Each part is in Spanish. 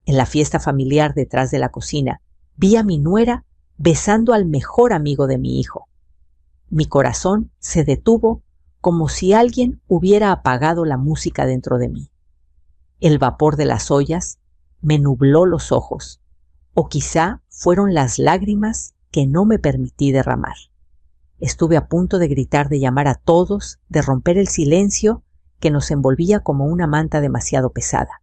En la fiesta familiar detrás de la cocina, vi a mi nuera besando al mejor amigo de mi hijo. Mi corazón se detuvo como si alguien hubiera apagado la música dentro de mí. El vapor de las ollas me nubló los ojos, o quizá fueron las lágrimas que no me permití derramar. Estuve a punto de gritar, de llamar a todos, de romper el silencio que nos envolvía como una manta demasiado pesada.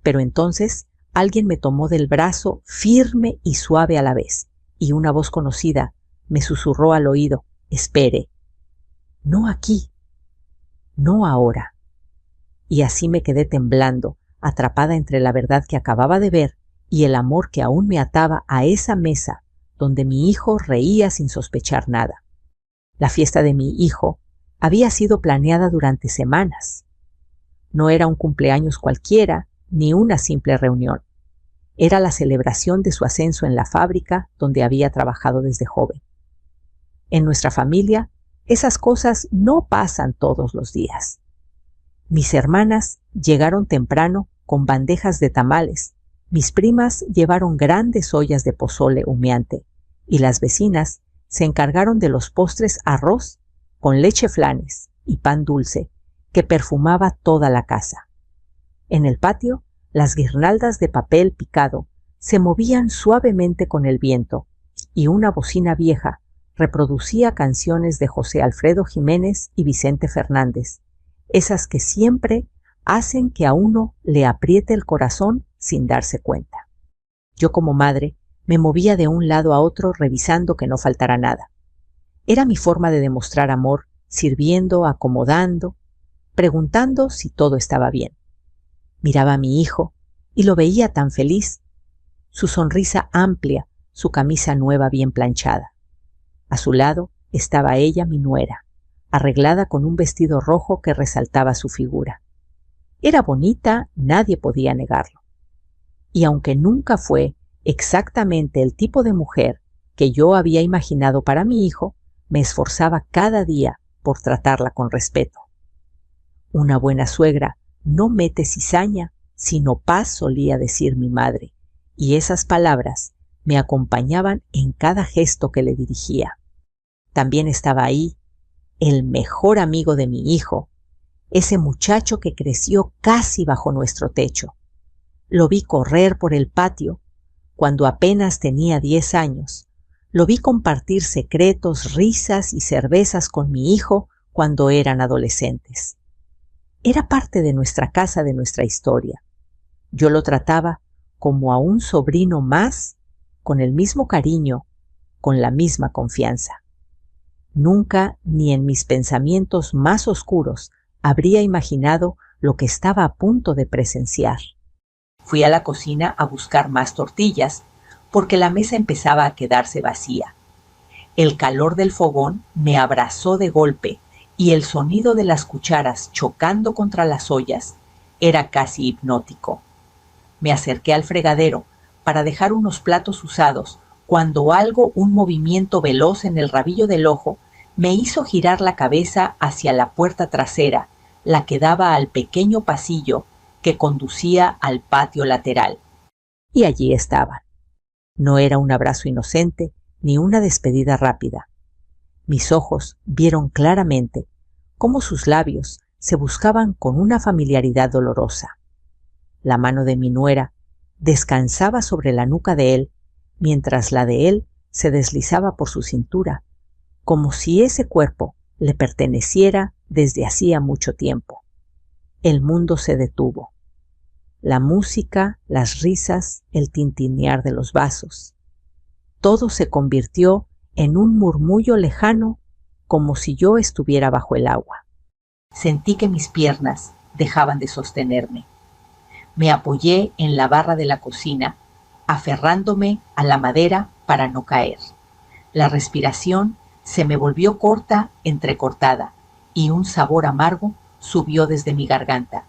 Pero entonces alguien me tomó del brazo firme y suave a la vez, y una voz conocida me susurró al oído: «Espere, no aquí, no ahora». Y así me quedé temblando, atrapada entre la verdad que acababa de ver y el amor que aún me ataba a esa mesa donde mi hijo reía sin sospechar nada. La fiesta de mi hijo había sido planeada durante semanas. No era un cumpleaños cualquiera ni una simple reunión. Era la celebración de su ascenso en la fábrica donde había trabajado desde joven. En nuestra familia, esas cosas no pasan todos los días. Mis hermanas llegaron temprano con bandejas de tamales, mis primas llevaron grandes ollas de pozole humeante y las vecinas se encargaron de los postres arroz con leche flanes y pan dulce que perfumaba toda la casa. En el patio, las guirnaldas de papel picado se movían suavemente con el viento y una bocina vieja reproducía canciones de José Alfredo Jiménez y Vicente Fernández, esas que siempre hacen que a uno le apriete el corazón sin darse cuenta. Yo como madre me movía de un lado a otro revisando que no faltara nada. Era mi forma de demostrar amor, sirviendo, acomodando, preguntando si todo estaba bien. Miraba a mi hijo y lo veía tan feliz, su sonrisa amplia, su camisa nueva bien planchada. A su lado estaba ella, mi nuera, arreglada con un vestido rojo que resaltaba su figura. Era bonita, nadie podía negarlo. Y aunque nunca fue exactamente el tipo de mujer que yo había imaginado para mi hijo, me esforzaba cada día por tratarla con respeto. Una buena suegra no mete cizaña, sino paz, solía decir mi madre, y esas palabras me acompañaban en cada gesto que le dirigía. También estaba ahí el mejor amigo de mi hijo, ese muchacho que creció casi bajo nuestro techo. Lo vi correr por el patio cuando apenas tenía 10 años. Lo vi compartir secretos, risas y cervezas con mi hijo cuando eran adolescentes. Era parte de nuestra casa, de nuestra historia. Yo lo trataba como a un sobrino más, con el mismo cariño, con la misma confianza. Nunca, ni en mis pensamientos más oscuros, habría imaginado lo que estaba a punto de presenciar. Fui a la cocina a buscar más tortillas, porque la mesa empezaba a quedarse vacía. El calor del fogón me abrazó de golpe y el sonido de las cucharas chocando contra las ollas era casi hipnótico. Me acerqué al fregadero para dejar unos platos usados cuando algo, un movimiento veloz en el rabillo del ojo, me hizo girar la cabeza hacia la puerta trasera, la que daba al pequeño pasillo que conducía al patio lateral. Y allí estaban. No era un abrazo inocente ni una despedida rápida. Mis ojos vieron claramente cómo sus labios se buscaban con una familiaridad dolorosa. La mano de mi nuera descansaba sobre la nuca de él, mientras la de él se deslizaba por su cintura, como si ese cuerpo le perteneciera desde hacía mucho tiempo. El mundo se detuvo. La música, las risas, el tintinear de los vasos. Todo se convirtió en un murmullo lejano, como si yo estuviera bajo el agua. Sentí que mis piernas dejaban de sostenerme. Me apoyé en la barra de la cocina, aferrándome a la madera para no caer. La respiración se me volvió corta, entrecortada, y un sabor amargo subió desde mi garganta.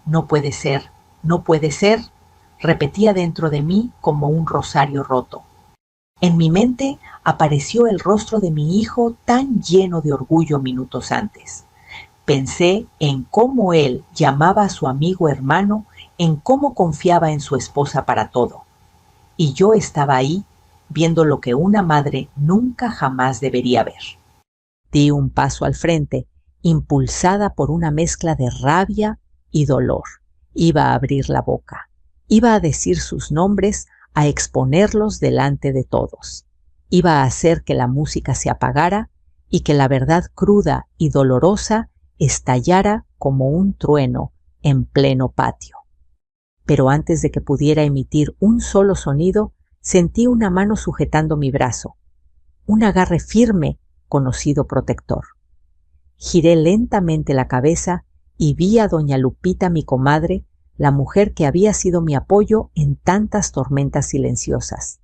No puede ser, repetía dentro de mí como un rosario roto. En mi mente apareció el rostro de mi hijo tan lleno de orgullo minutos antes. Pensé en cómo él llamaba a su amigo hermano en cómo confiaba en su esposa para todo, y yo estaba ahí viendo lo que una madre nunca jamás debería ver. Di un paso al frente, impulsada por una mezcla de rabia y dolor. Iba a abrir la boca, iba a decir sus nombres, a exponerlos delante de todos. Iba a hacer que la música se apagara y que la verdad cruda y dolorosa estallara como un trueno en pleno patio. Pero antes de que pudiera emitir un solo sonido, sentí una mano sujetando mi brazo, un agarre firme, conocido protector. Giré lentamente la cabeza y vi a doña Lupita, mi comadre, la mujer que había sido mi apoyo en tantas tormentas silenciosas.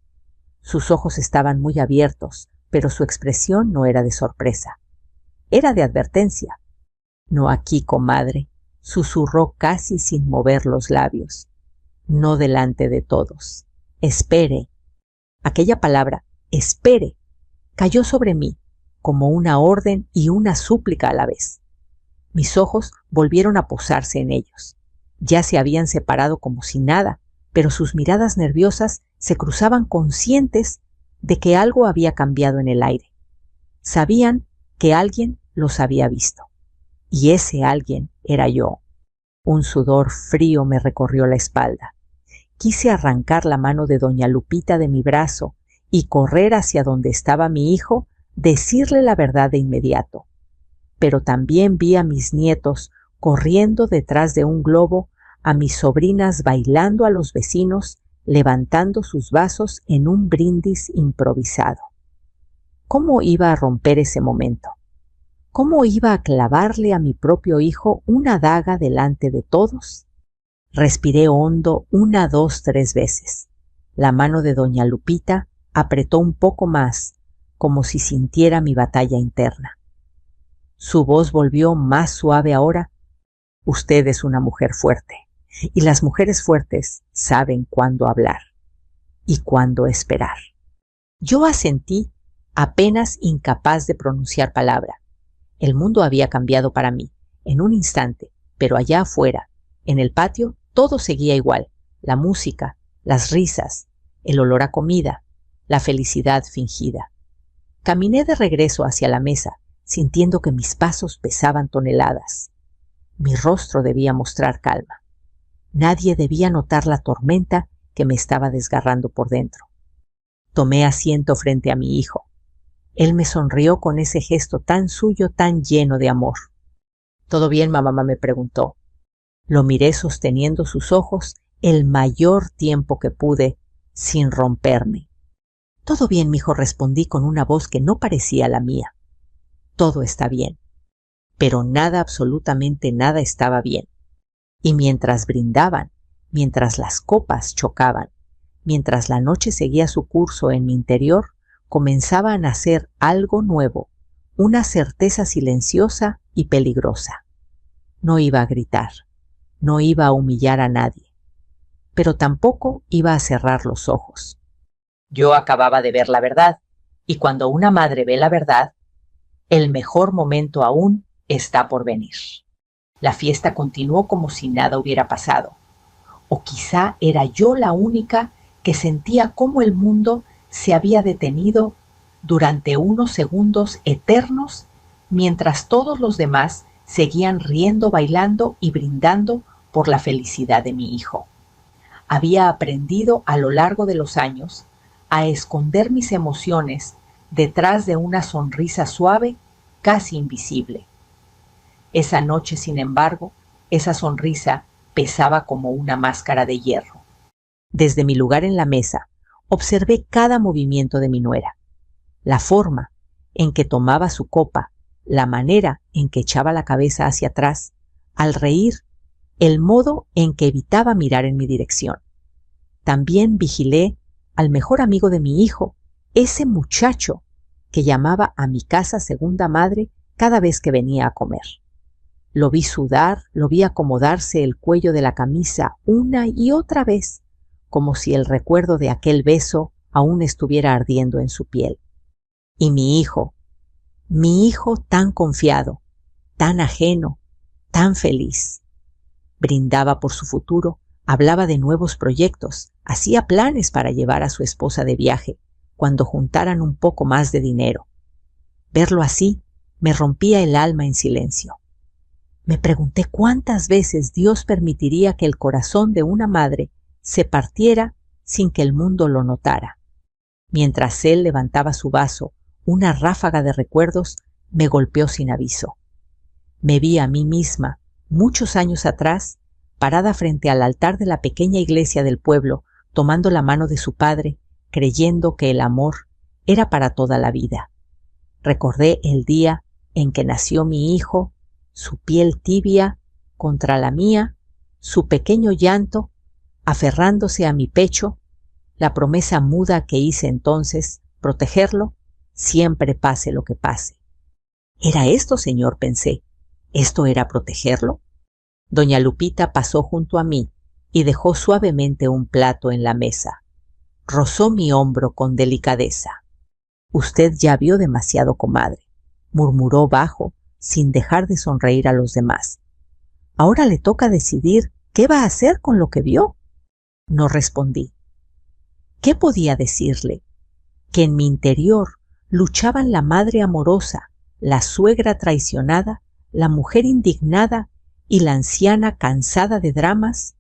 Sus ojos estaban muy abiertos, pero su expresión no era de sorpresa. Era de advertencia. «No aquí, comadre», susurró casi sin mover los labios. «No delante de todos. Espere». Aquella palabra, espere, cayó sobre mí como una orden y una súplica a la vez. Mis ojos volvieron a posarse en ellos. Ya se habían separado como si nada, pero sus miradas nerviosas se cruzaban conscientes de que algo había cambiado en el aire. Sabían que alguien los había visto. Y ese alguien era yo. Un sudor frío me recorrió la espalda. Quise arrancar la mano de doña Lupita de mi brazo y correr hacia donde estaba mi hijo, decirle la verdad de inmediato. Pero también vi a mis nietos corriendo detrás de un globo, a mis sobrinas bailando a los vecinos, levantando sus vasos en un brindis improvisado. ¿Cómo iba a romper ese momento? ¿Cómo iba a clavarle a mi propio hijo una daga delante de todos? Respiré hondo 1, 2, 3 veces. La mano de doña Lupita apretó un poco más, como si sintiera mi batalla interna. Su voz volvió más suave ahora. «Usted es una mujer fuerte, y las mujeres fuertes saben cuándo hablar y cuándo esperar». Yo asentí, apenas incapaz de pronunciar palabra. El mundo había cambiado para mí, en un instante, pero allá afuera, en el patio, todo seguía igual: la música, las risas, el olor a comida, la felicidad fingida. Caminé de regreso hacia la mesa, sintiendo que mis pasos pesaban toneladas. Mi rostro debía mostrar calma. Nadie debía notar la tormenta que me estaba desgarrando por dentro. Tomé asiento frente a mi hijo. Él me sonrió con ese gesto tan suyo, tan lleno de amor. «¿Todo bien, mamá?», me preguntó. Lo miré sosteniendo sus ojos el mayor tiempo que pude, sin romperme. «Todo bien, mijo», respondí con una voz que no parecía la mía. «Todo está bien». Pero nada, absolutamente nada estaba bien. Y mientras brindaban, mientras las copas chocaban, mientras la noche seguía su curso en mi interior, comenzaba a nacer algo nuevo, una certeza silenciosa y peligrosa. No iba a gritar, no iba a humillar a nadie, pero tampoco iba a cerrar los ojos. Yo acababa de ver la verdad, y cuando una madre ve la verdad, el mejor momento aún está por venir. La fiesta continuó como si nada hubiera pasado. O quizá era yo la única que sentía cómo el mundo se había detenido durante unos segundos eternos, mientras todos los demás seguían riendo, bailando y brindando por la felicidad de mi hijo. Había aprendido a lo largo de los años a esconder mis emociones detrás de una sonrisa suave, casi invisible. Esa noche, sin embargo, esa sonrisa pesaba como una máscara de hierro. Desde mi lugar en la mesa, observé cada movimiento de mi nuera. La forma en que tomaba su copa, la manera en que echaba la cabeza hacia atrás, al reír, el modo en que evitaba mirar en mi dirección. También vigilé al mejor amigo de mi hijo, ese muchacho que llamaba a mi casa segunda madre cada vez que venía a comer. Lo vi sudar, lo vi acomodarse el cuello de la camisa una y otra vez, como si el recuerdo de aquel beso aún estuviera ardiendo en su piel. Y mi hijo tan confiado, tan ajeno, tan feliz, brindaba por su futuro Hablaba de nuevos proyectos, hacía planes para llevar a su esposa de viaje cuando juntaran un poco más de dinero. Verlo así me rompía el alma en silencio. Me pregunté cuántas veces Dios permitiría que el corazón de una madre se partiera sin que el mundo lo notara. Mientras él levantaba su vaso, una ráfaga de recuerdos me golpeó sin aviso. Me vi a mí misma, muchos años atrás, parada frente al altar de la pequeña iglesia del pueblo, tomando la mano de su padre, creyendo que el amor era para toda la vida. Recordé el día en que nació mi hijo, su piel tibia contra la mía, su pequeño llanto, aferrándose a mi pecho, la promesa muda que hice entonces, protegerlo, siempre pase lo que pase. ¿Era esto, señor?, pensé. ¿Esto era protegerlo? Doña Lupita pasó junto a mí y dejó suavemente un plato en la mesa. Rozó mi hombro con delicadeza. «Usted ya vio demasiado, comadre», murmuró bajo, sin dejar de sonreír a los demás. «Ahora le toca decidir qué va a hacer con lo que vio». No respondí. ¿Qué podía decirle? Que en mi interior luchaban la madre amorosa, la suegra traicionada, la mujer indignada y la anciana cansada de dramas.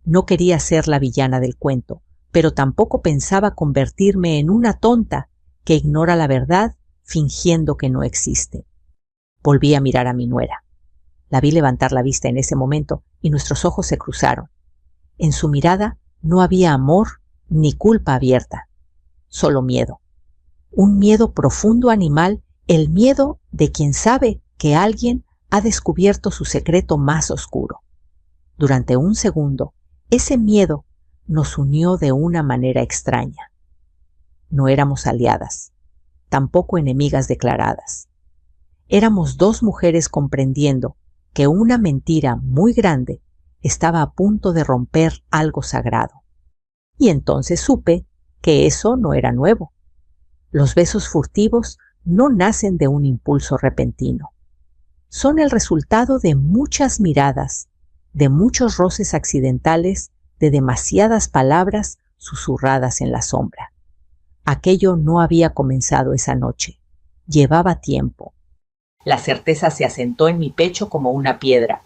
No quería ser la villana del cuento, pero tampoco pensaba convertirme en una tonta que ignora la verdad fingiendo que no existe. Volví a mirar a mi nuera. La vi levantar la vista en ese momento y nuestros ojos se cruzaron. En su mirada no había amor ni culpa abierta, solo miedo. Un miedo profundo animal, el miedo de quien sabe que alguien ha descubierto su secreto más oscuro. Durante un segundo, ese miedo nos unió de una manera extraña. No éramos aliadas, tampoco enemigas declaradas. Éramos dos mujeres comprendiendo que una mentira muy grande estaba a punto de romper algo sagrado. Y entonces supe que eso no era nuevo. Los besos furtivos no nacen de un impulso repentino. Son el resultado de muchas miradas, de muchos roces accidentales, de demasiadas palabras susurradas en la sombra. Aquello no había comenzado esa noche. Llevaba tiempo. La certeza se asentó en mi pecho como una piedra.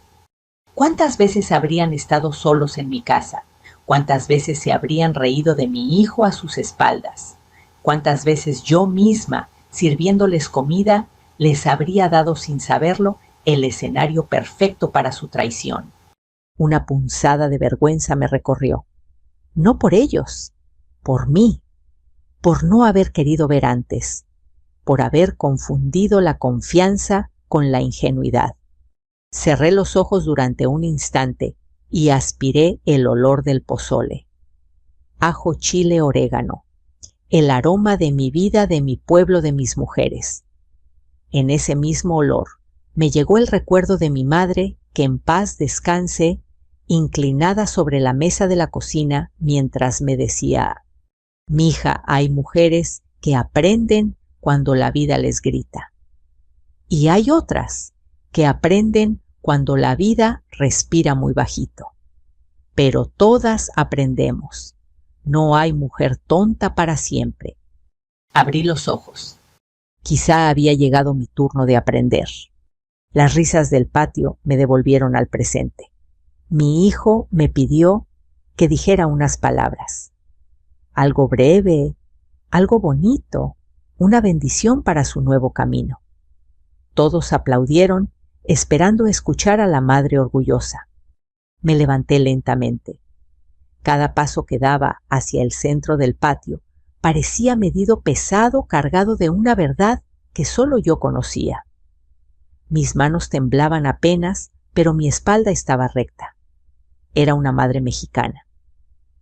¿Cuántas veces habrían estado solos en mi casa? ¿Cuántas veces se habrían reído de mi hijo a sus espaldas? ¿Cuántas veces yo misma, sirviéndoles comida, les habría dado sin saberlo el escenario perfecto para su traición? Una punzada de vergüenza me recorrió. No por ellos, por mí, por no haber querido ver antes, por haber confundido la confianza con la ingenuidad. Cerré los ojos durante un instante y aspiré el olor del pozole. Ajo, chile, orégano. El aroma de mi vida, de mi pueblo, de mis mujeres. En ese mismo olor me llegó el recuerdo de mi madre, que en paz descanse, inclinada sobre la mesa de la cocina mientras me decía: «Mija, hay mujeres que aprenden cuando la vida les grita. Y hay otras que aprenden cuando la vida respira muy bajito. Pero todas aprendemos. No hay mujer tonta para siempre». Abrí los ojos. Quizá había llegado mi turno de aprender. Las risas del patio me devolvieron al presente. Mi hijo me pidió que dijera unas palabras. Algo breve, algo bonito, una bendición para su nuevo camino. Todos aplaudieron, esperando escuchar a la madre orgullosa. Me levanté lentamente. Cada paso que daba hacia el centro del patio parecía medido pesado, cargado de una verdad que solo yo conocía. Mis manos temblaban apenas, pero mi espalda estaba recta. Era una madre mexicana.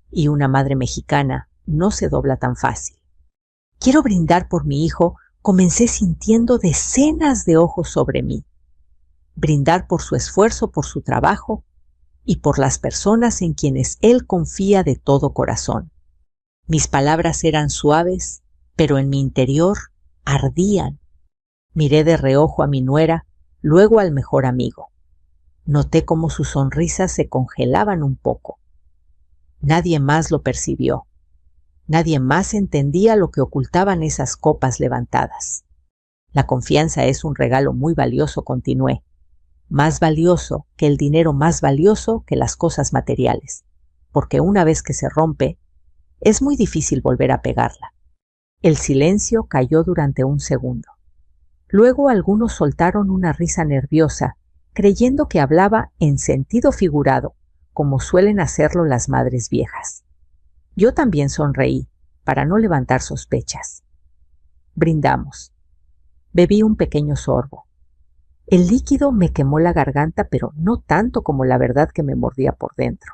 Y una madre mexicana no se dobla tan fácil. Quiero brindar por mi hijo, comencé sintiendo decenas de ojos sobre mí. Brindar por su esfuerzo, por su trabajo y por las personas en quienes él confía de todo corazón. Mis palabras eran suaves, pero en mi interior ardían. Miré de reojo a mi nuera, luego al mejor amigo. Noté cómo sus sonrisas se congelaban un poco. Nadie más lo percibió. Nadie más entendía lo que ocultaban esas copas levantadas. La confianza es un regalo muy valioso, continué. Más valioso que el dinero, más valioso que las cosas materiales, porque una vez que se rompe, es muy difícil volver a pegarla. El silencio cayó durante un segundo. Luego algunos soltaron una risa nerviosa, creyendo que hablaba en sentido figurado, como suelen hacerlo las madres viejas. Yo también sonreí, para no levantar sospechas. Brindamos. Bebí un pequeño sorbo. El líquido me quemó la garganta, pero no tanto como la verdad que me mordía por dentro.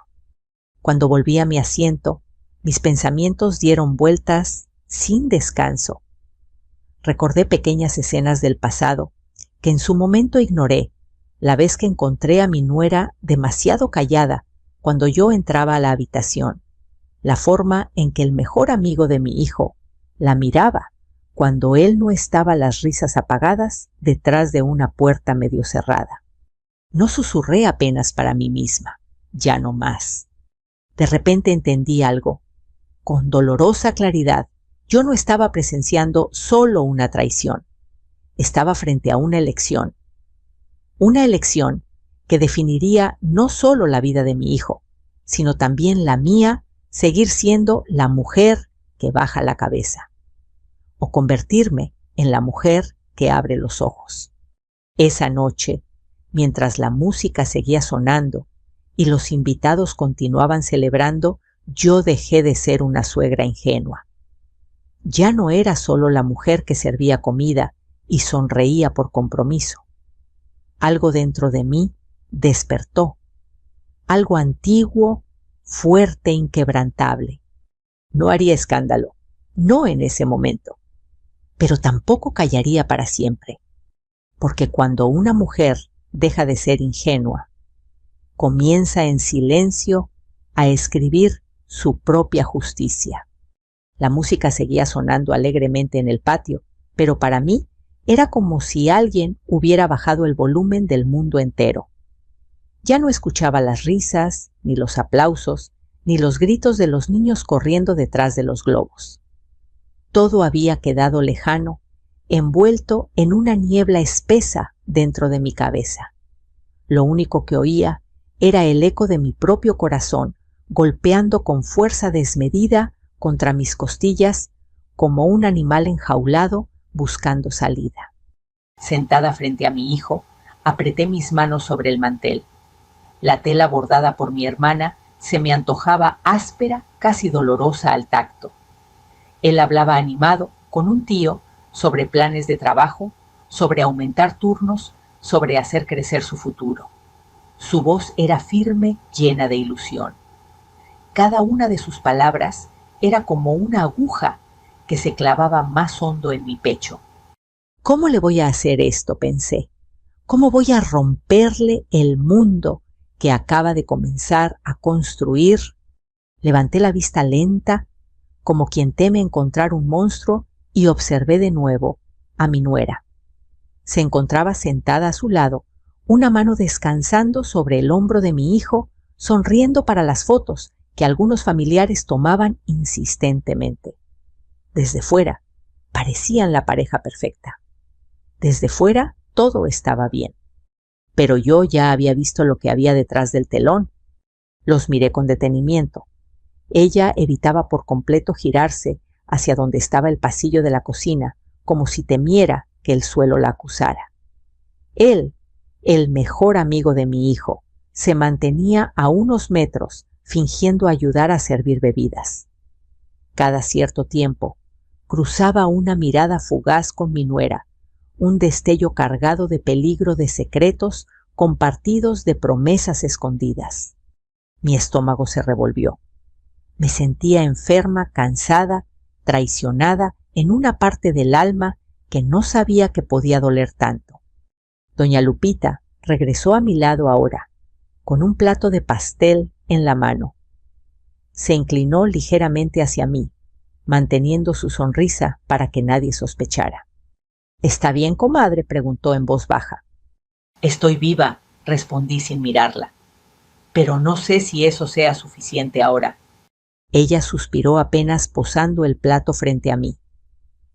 Cuando volví a mi asiento, mis pensamientos dieron vueltas sin descanso. Recordé pequeñas escenas del pasado que en su momento ignoré, la vez que encontré a mi nuera demasiado callada cuando yo entraba a la habitación, la forma en que el mejor amigo de mi hijo la miraba cuando él no estaba, las risas apagadas detrás de una puerta medio cerrada. No susurré apenas para mí misma, ya no más. De repente entendí algo. Con dolorosa claridad, yo no estaba presenciando solo una traición. Estaba frente a una elección. Una elección que definiría no solo la vida de mi hijo, sino también la mía, seguir siendo la mujer que baja la cabeza, o convertirme en la mujer que abre los ojos. Esa noche, mientras la música seguía sonando y los invitados continuaban celebrando, yo dejé de ser una suegra ingenua. Ya no era solo la mujer que servía comida y sonreía por compromiso. Algo dentro de mí despertó, algo antiguo, fuerte, inquebrantable. No haría escándalo, no en ese momento, pero tampoco callaría para siempre, porque cuando una mujer deja de ser ingenua, comienza en silencio a escribir su propia justicia. La música seguía sonando alegremente en el patio, pero para mí era como si alguien hubiera bajado el volumen del mundo entero. Ya no escuchaba las risas, ni los aplausos, ni los gritos de los niños corriendo detrás de los globos. Todo había quedado lejano, envuelto en una niebla espesa dentro de mi cabeza. Lo único que oía era el eco de mi propio corazón golpeando con fuerza desmedida contra mis costillas como un animal enjaulado buscando salida. Sentada frente a mi hijo, apreté mis manos sobre el mantel. La tela bordada por mi hermana se me antojaba áspera, casi dolorosa al tacto. Él hablaba animado con un tío sobre planes de trabajo, sobre aumentar turnos, sobre hacer crecer su futuro. Su voz era firme, llena de ilusión. Cada una de sus palabras era como una aguja que se clavaba más hondo en mi pecho. ¿Cómo le voy a hacer esto?, pensé. ¿Cómo voy a romperle el mundo que acaba de comenzar a construir? Levanté la vista lenta, como quien teme encontrar un monstruo, y observé de nuevo a mi nuera. Se encontraba sentada a su lado, una mano descansando sobre el hombro de mi hijo, sonriendo para las fotos que algunos familiares tomaban insistentemente. Desde fuera, parecían la pareja perfecta. Desde fuera, todo estaba bien. Pero yo ya había visto lo que había detrás del telón. Los miré con detenimiento. Ella evitaba por completo girarse hacia donde estaba el pasillo de la cocina, como si temiera que el suelo la acusara. Él, el mejor amigo de mi hijo, se mantenía a unos metros, fingiendo ayudar a servir bebidas. Cada cierto tiempo, cruzaba una mirada fugaz con mi nuera, un destello cargado de peligro, de secretos compartidos, de promesas escondidas. Mi estómago se revolvió. Me sentía enferma, cansada, traicionada en una parte del alma que no sabía que podía doler tanto. Doña Lupita regresó a mi lado ahora, con un plato de pastel en la mano. Se inclinó ligeramente hacia mí, manteniendo su sonrisa para que nadie sospechara. ¿Está bien, comadre?, preguntó en voz baja. Estoy viva, respondí sin mirarla. Pero no sé si eso sea suficiente ahora. Ella suspiró apenas posando el plato frente a mí.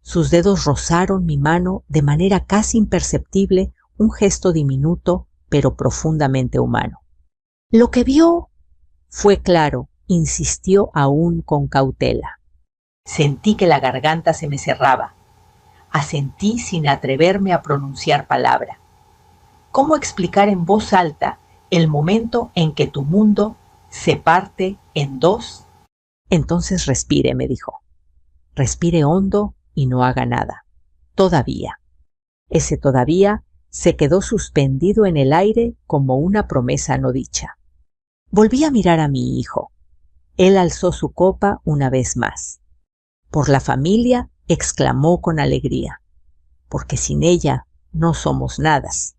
Sus dedos rozaron mi mano de manera casi imperceptible, un gesto diminuto pero profundamente humano. Lo que vio fue claro, insistió aún con cautela. Sentí que la garganta se me cerraba. Asentí sin atreverme a pronunciar palabra. ¿Cómo explicar en voz alta el momento en que tu mundo se parte en dos? Entonces respire, me dijo. Respire hondo y no haga nada. Todavía. Ese todavía se quedó suspendido en el aire como una promesa no dicha. Volví a mirar a mi hijo. Él alzó su copa una vez más. Por la familia, exclamó con alegría, porque sin ella no somos nadas.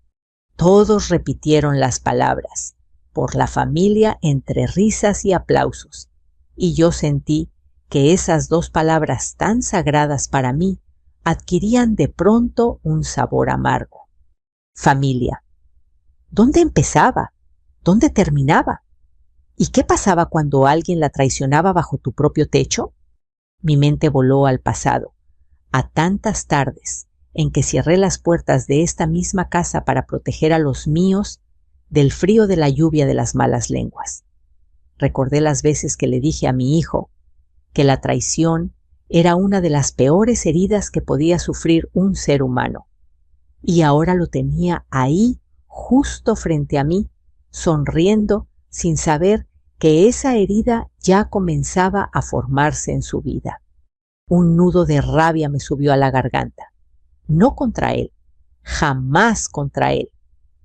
Todos repitieron las palabras, por la familia entre risas y aplausos, y yo sentí que esas dos palabras tan sagradas para mí adquirían de pronto un sabor amargo. Familia. ¿Dónde empezaba? ¿Dónde terminaba? ¿Y qué pasaba cuando alguien la traicionaba bajo tu propio techo? Mi mente voló al pasado, a tantas tardes en que cerré las puertas de esta misma casa para proteger a los míos del frío de la lluvia de las malas lenguas. Recordé las veces que le dije a mi hijo que la traición era una de las peores heridas que podía sufrir un ser humano. Y ahora lo tenía ahí, justo frente a mí, sonriendo, sin saber que esa herida ya comenzaba a formarse en su vida. Un nudo de rabia me subió a la garganta. No contra él, jamás contra él,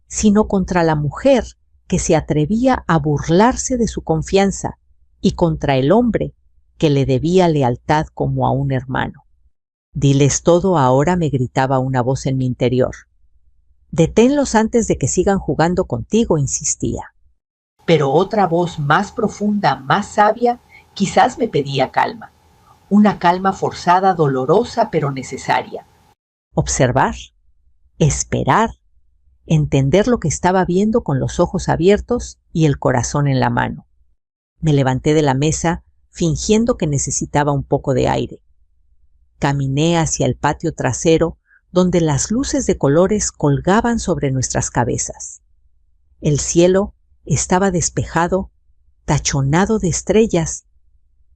sino contra la mujer que se atrevía a burlarse de su confianza y contra el hombre que le debía lealtad como a un hermano. Diles todo ahora, me gritaba una voz en mi interior. Deténlos antes de que sigan jugando contigo, insistía. Pero otra voz más profunda, más sabia, quizás me pedía calma. Una calma forzada, dolorosa, pero necesaria. Observar, esperar, entender lo que estaba viendo con los ojos abiertos y el corazón en la mano. Me levanté de la mesa, fingiendo que necesitaba un poco de aire. Caminé hacia el patio trasero, donde las luces de colores colgaban sobre nuestras cabezas. El cielo estaba despejado, tachonado de estrellas,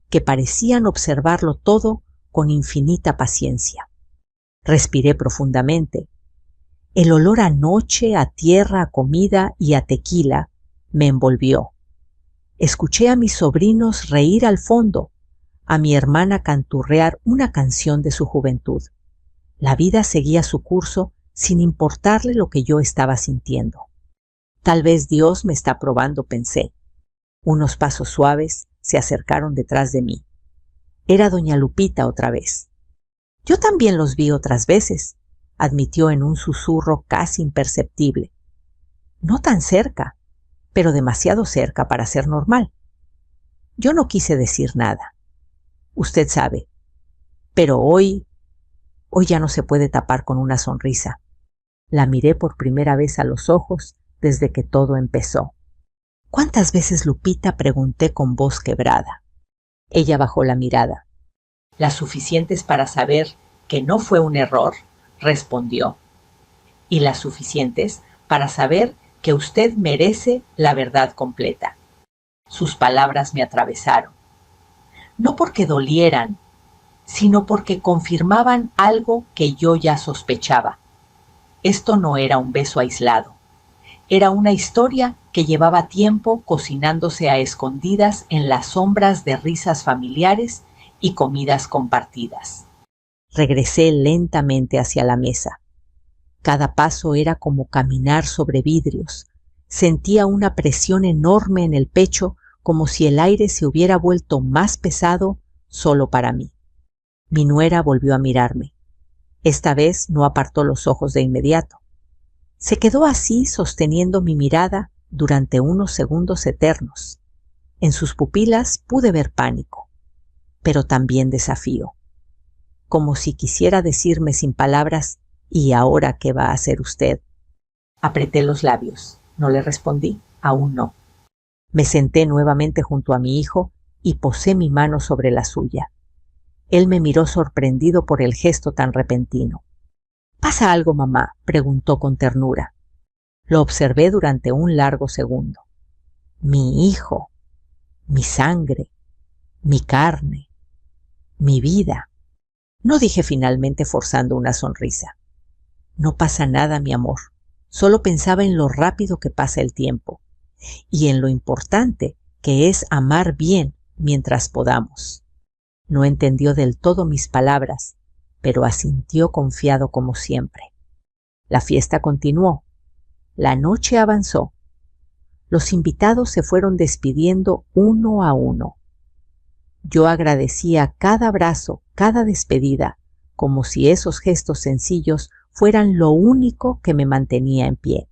que parecían observarlo todo con infinita paciencia. Respiré profundamente. El olor a noche, a tierra, a comida y a tequila me envolvió. Escuché a mis sobrinos reír al fondo, a mi hermana canturrear una canción de su juventud. La vida seguía su curso sin importarle lo que yo estaba sintiendo. Tal vez Dios me está probando, pensé. Unos pasos suaves se acercaron detrás de mí. Era doña Lupita otra vez. Yo también los vi otras veces, admitió en un susurro casi imperceptible. No tan cerca, pero demasiado cerca para ser normal. Yo no quise decir nada. Usted sabe. Pero hoy ya no se puede tapar con una sonrisa. La miré por primera vez a los ojos desde que todo empezó. ¿Cuántas veces, Lupita?, pregunté con voz quebrada. Ella bajó la mirada. Las suficientes para saber que no fue un error, respondió. Y las suficientes para saber que usted merece la verdad completa. Sus palabras me atravesaron. No porque dolieran, sino porque confirmaban algo que yo ya sospechaba. Esto no era un beso aislado. Era una historia que llevaba tiempo cocinándose a escondidas en las sombras de risas familiares y comidas compartidas. Regresé lentamente hacia la mesa. Cada paso era como caminar sobre vidrios. Sentía una presión enorme en el pecho, como si el aire se hubiera vuelto más pesado solo para mí. Mi nuera volvió a mirarme. Esta vez no apartó los ojos de inmediato. Se quedó así sosteniendo mi mirada durante unos segundos eternos. En sus pupilas pude ver pánico, pero también desafío. Como si quisiera decirme sin palabras, ¿y ahora qué va a hacer usted? Apreté los labios. No le respondí, aún no. Me senté nuevamente junto a mi hijo y posé mi mano sobre la suya. Él me miró sorprendido por el gesto tan repentino. —¿Pasa algo, mamá? —preguntó con ternura. Lo observé durante un largo segundo. Mi hijo, mi sangre, mi carne, mi vida. No dije finalmente forzando una sonrisa. No pasa nada, mi amor. Solo pensaba en lo rápido que pasa el tiempo y en lo importante que es amar bien mientras podamos. No entendió del todo mis palabras, pero asintió confiado como siempre. La fiesta continuó. La noche avanzó. Los invitados se fueron despidiendo uno a uno. Yo agradecía cada abrazo, cada despedida, como si esos gestos sencillos fueran lo único que me mantenía en pie.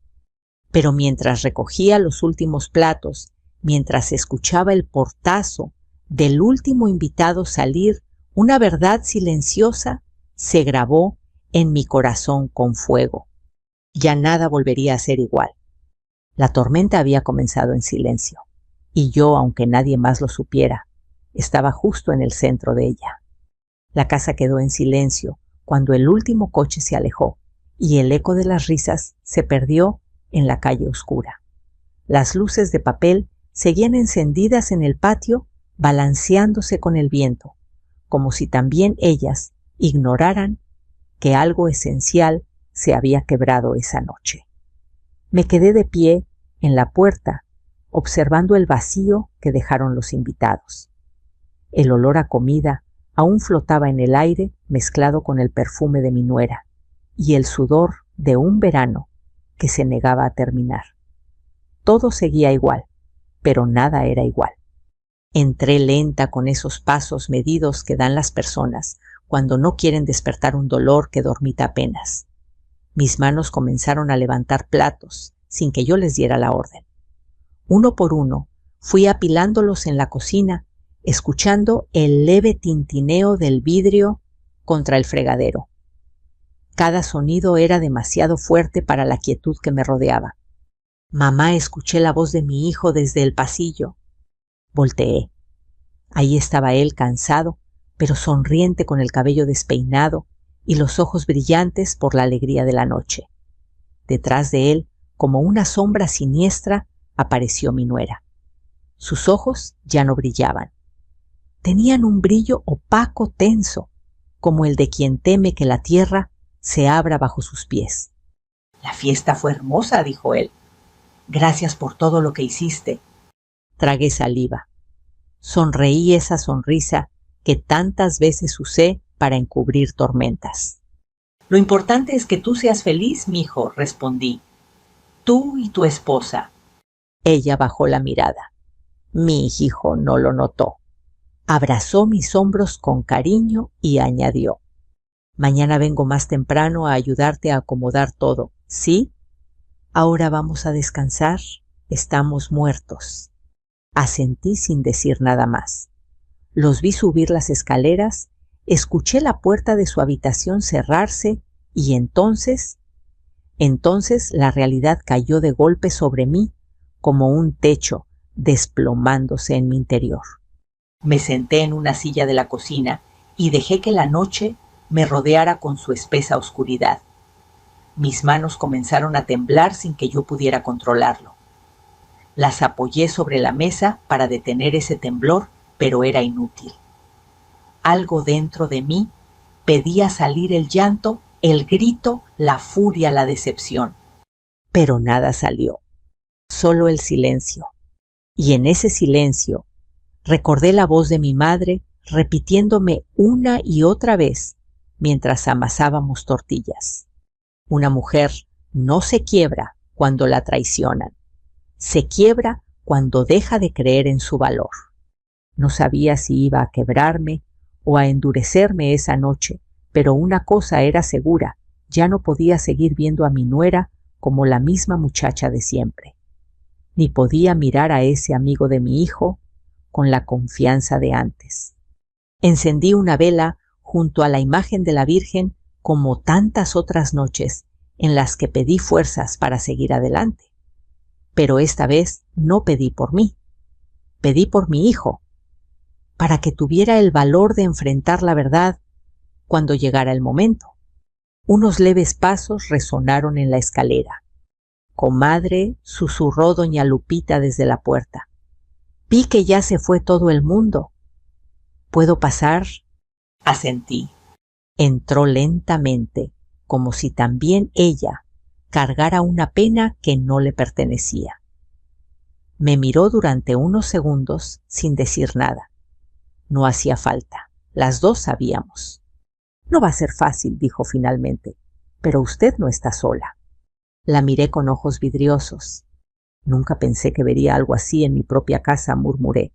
Pero mientras recogía los últimos platos, mientras escuchaba el portazo del último invitado salir, una verdad silenciosa se grabó en mi corazón con fuego. Ya nada volvería a ser igual. La tormenta había comenzado en silencio, y yo, aunque nadie más lo supiera, estaba justo en el centro de ella. La casa quedó en silencio cuando el último coche se alejó, y el eco de las risas se perdió en la calle oscura. Las luces de papel seguían encendidas en el patio, balanceándose con el viento, como si también ellas ignoraran que algo esencial se había quebrado esa noche. Me quedé de pie en la puerta, observando el vacío que dejaron los invitados. El olor a comida aún flotaba en el aire mezclado con el perfume de mi nuera y el sudor de un verano que se negaba a terminar. Todo seguía igual, pero nada era igual. Entré lenta con esos pasos medidos que dan las personas cuando no quieren despertar un dolor que dormita apenas. Mis manos comenzaron a levantar platos sin que yo les diera la orden. Uno por uno fui apilándolos en la cocina, escuchando el leve tintineo del vidrio contra el fregadero. Cada sonido era demasiado fuerte para la quietud que me rodeaba. Mamá, escuché la voz de mi hijo desde el pasillo. Volteé. Ahí estaba él, cansado, pero sonriente, con el cabello despeinado y los ojos brillantes por la alegría de la noche. Detrás de él, como una sombra siniestra, apareció mi nuera. Sus ojos ya no brillaban. Tenían un brillo opaco, tenso, como el de quien teme que la tierra se abra bajo sus pies. «La fiesta fue hermosa», dijo él. «Gracias por todo lo que hiciste». Tragué saliva. Sonreí esa sonrisa que tantas veces usé para encubrir tormentas. «Lo importante es que tú seas feliz, mijo», respondí. «Tú y tu esposa». Ella bajó la mirada. Mi hijo no lo notó. Abrazó mis hombros con cariño y añadió: «Mañana vengo más temprano a ayudarte a acomodar todo, ¿sí? Ahora vamos a descansar. Estamos muertos». Asentí sin decir nada más. Los vi subir las escaleras, escuché la puerta de su habitación cerrarse y entonces la realidad cayó de golpe sobre mí como un techo desplomándose en mi interior. Me senté en una silla de la cocina y dejé que la noche me rodeara con su espesa oscuridad. Mis manos comenzaron a temblar sin que yo pudiera controlarlo. Las apoyé sobre la mesa para detener ese temblor, pero era inútil. Algo dentro de mí pedía salir el llanto, el grito, la furia, la decepción. Pero nada salió, solo el silencio. Y en ese silencio recordé la voz de mi madre repitiéndome una y otra vez mientras amasábamos tortillas: «Una mujer no se quiebra cuando la traicionan. Se quiebra cuando deja de creer en su valor». No sabía si iba a quebrarme o a endurecerme esa noche, pero una cosa era segura: ya no podía seguir viendo a mi nuera como la misma muchacha de siempre, ni podía mirar a ese amigo de mi hijo con la confianza de antes. Encendí una vela junto a la imagen de la Virgen, como tantas otras noches en las que pedí fuerzas para seguir adelante. Pero esta vez no pedí por mí, pedí por mi hijo. para que tuviera el valor de enfrentar la verdad cuando llegara el momento. Unos leves pasos resonaron en la escalera. «Comadre», susurró doña Lupita desde la puerta. «Vi que ya se fue todo el mundo. ¿Puedo pasar?» Asentí. Entró lentamente, como si también ella cargara una pena que no le pertenecía. Me miró durante unos segundos sin decir nada. No hacía falta, las dos sabíamos. «No va a ser fácil», dijo finalmente, «pero usted no está sola». La miré con ojos vidriosos. «Nunca pensé que vería algo así en mi propia casa», murmuré.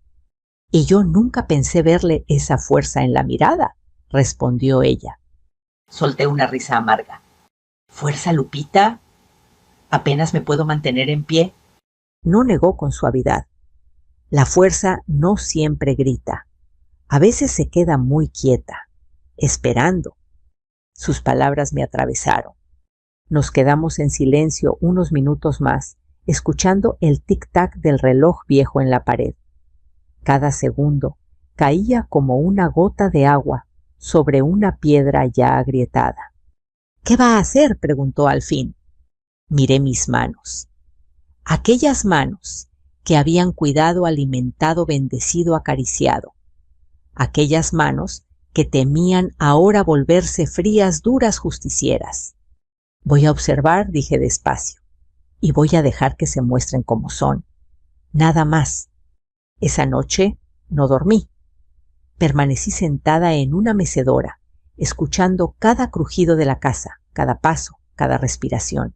«Y yo nunca pensé verle esa fuerza en la mirada», respondió ella. Solté una risa amarga. «¿Fuerza, Lupita? Apenas me puedo mantener en pie». No negó con suavidad. «La fuerza no siempre grita. A veces se queda muy quieta, esperando». Sus palabras me atravesaron. Nos quedamos en silencio unos minutos más, escuchando el tic-tac del reloj viejo en la pared. Cada segundo caía como una gota de agua sobre una piedra ya agrietada. «¿Qué va a hacer?», preguntó al fin. Miré mis manos. Aquellas manos que habían cuidado, alimentado, bendecido, acariciado. Aquellas manos que temían ahora volverse frías, duras justicieras. «Voy a observar», dije despacio, «y voy a dejar que se muestren como son. Nada más». Esa noche no dormí. Permanecí sentada en una mecedora, escuchando cada crujido de la casa, cada paso, cada respiración.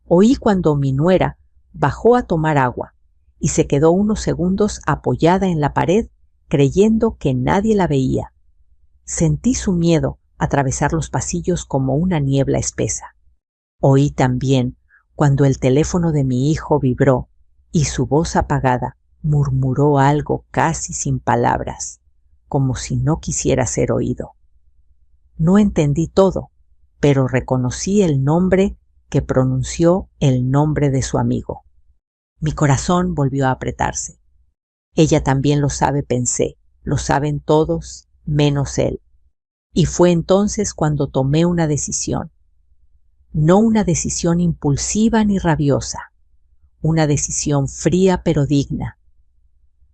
Oí cuando mi nuera bajó a tomar agua y se quedó unos segundos apoyada en la pared, creyendo que nadie la veía. Sentí su miedo atravesar los pasillos como una niebla espesa. Oí también cuando el teléfono de mi hijo vibró y su voz apagada murmuró algo casi sin palabras, como si no quisiera ser oído. No entendí todo, pero reconocí el nombre que pronunció, el nombre de su amigo. Mi corazón volvió a apretarse. Ella también lo sabe, pensé, lo saben todos, menos él. Y fue entonces cuando tomé una decisión. No una decisión impulsiva ni rabiosa, una decisión fría pero digna.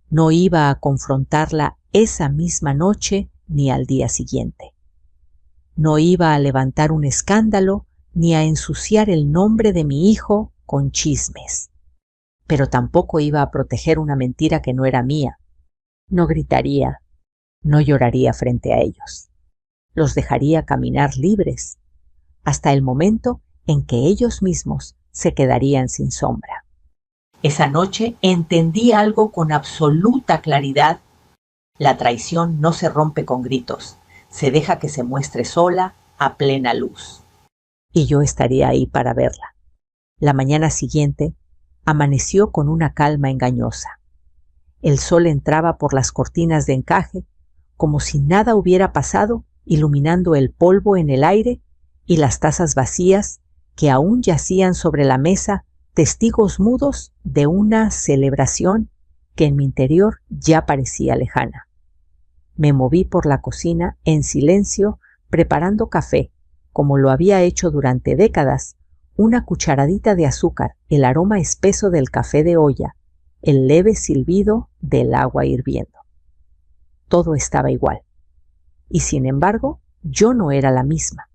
No iba a confrontarla esa misma noche ni al día siguiente. No iba a levantar un escándalo ni a ensuciar el nombre de mi hijo con chismes. Pero tampoco iba a proteger una mentira que no era mía. No gritaría, no lloraría frente a ellos. Los dejaría caminar libres, hasta el momento en que ellos mismos se quedarían sin sombra. Esa noche entendí algo con absoluta claridad. La traición no se rompe con gritos, se deja que se muestre sola, a plena luz. Y yo estaría ahí para verla. La mañana siguiente amaneció con una calma engañosa. El sol entraba por las cortinas de encaje, como si nada hubiera pasado, iluminando el polvo en el aire y las tazas vacías que aún yacían sobre la mesa, testigos mudos de una celebración que en mi interior ya parecía lejana. Me moví por la cocina en silencio, preparando café, como lo había hecho durante décadas, una cucharadita de azúcar, el aroma espeso del café de olla, el leve silbido del agua hirviendo. Todo estaba igual. Y sin embargo, yo no era la misma.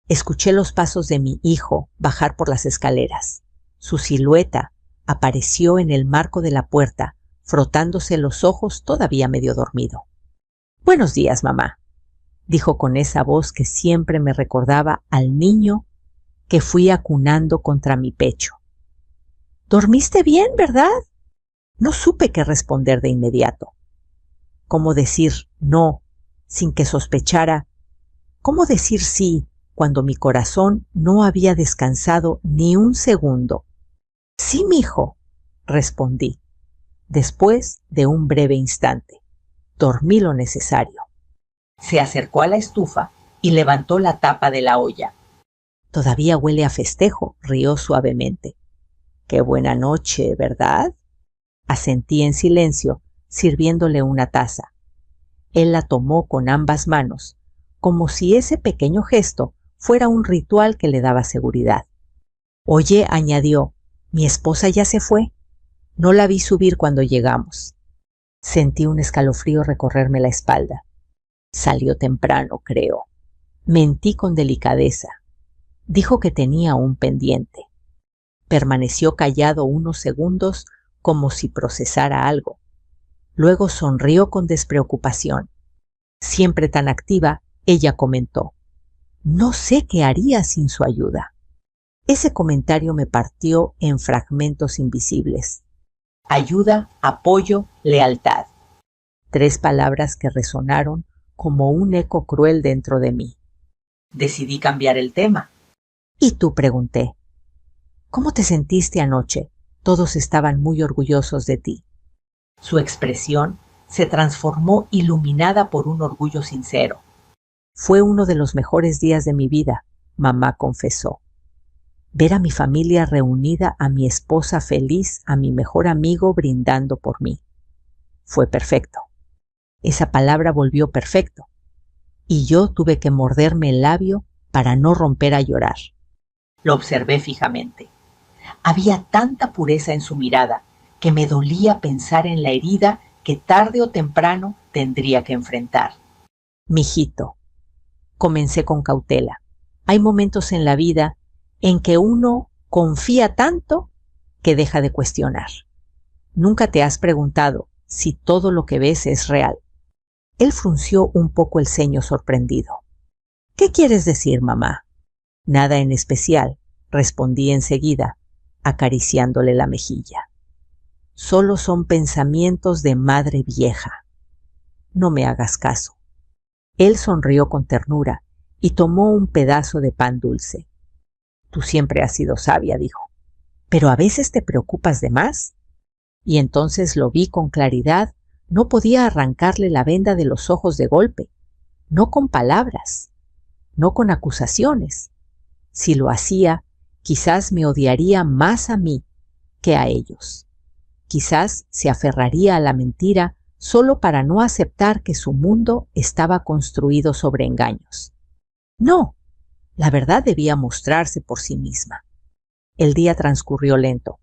Escuché los pasos de mi hijo bajar por las escaleras. Su silueta apareció en el marco de la puerta, frotándose los ojos todavía medio dormido. «Buenos días, mamá», dijo con esa voz que siempre me recordaba al niño que fui acunando contra mi pecho. «¿Dormiste bien, verdad?». No supe qué responder de inmediato. ¿Cómo decir no sin que sospechara? ¿Cómo decir sí cuando mi corazón no había descansado ni un segundo? «Sí, mijo», respondí, después de un breve instante. Dormí lo necesario. Se acercó a la estufa y levantó la tapa de la olla. «Todavía huele a festejo», rió suavemente. «Qué buena noche, ¿verdad?». Asentí en silencio, sirviéndole una taza. Él la tomó con ambas manos, como si ese pequeño gesto fuera un ritual que le daba seguridad. Oye, añadió, mi esposa ya se fue. No la vi subir cuando llegamos. Sentí un escalofrío recorrerme la espalda. Salió temprano, creo. Mentí con delicadeza. Dijo que tenía un pendiente. Permaneció callado unos segundos como si procesara algo. Luego sonrió con despreocupación. Siempre tan activa, ella comentó, no sé qué haría sin su ayuda. Ese comentario me partió en fragmentos invisibles. Ayuda, apoyo, lealtad. 3 palabras que resonaron como un eco cruel dentro de mí. Decidí cambiar el tema. ¿Y tú? Pregunté. ¿Cómo te sentiste anoche? Todos estaban muy orgullosos de ti. Su expresión se transformó iluminada por un orgullo sincero. Fue uno de los mejores días de mi vida, mamá confesó. Ver a mi familia reunida, a mi esposa feliz, a mi mejor amigo brindando por mí. Fue perfecto. Esa palabra volvió perfecto. Y yo tuve que morderme el labio para no romper a llorar. Lo observé fijamente. Había tanta pureza en su mirada que me dolía pensar en la herida que tarde o temprano tendría que enfrentar. Mijito, comencé con cautela. Hay momentos en la vida en que uno confía tanto que deja de cuestionar. Nunca te has preguntado si todo lo que ves es real. Él frunció un poco el ceño sorprendido. ¿Qué quieres decir, mamá? Nada en especial, respondí enseguida, acariciándole la mejilla. Solo son pensamientos de madre vieja. No me hagas caso. Él sonrió con ternura y tomó un pedazo de pan dulce. Tú siempre has sido sabia, dijo, pero a veces te preocupas de más. Y entonces lo vi con claridad. No podía arrancarle la venda de los ojos de golpe, no con palabras, no con acusaciones. Si lo hacía, quizás me odiaría más a mí que a ellos. Quizás se aferraría a la mentira solo para no aceptar que su mundo estaba construido sobre engaños. No, la verdad debía mostrarse por sí misma. El día transcurrió lento.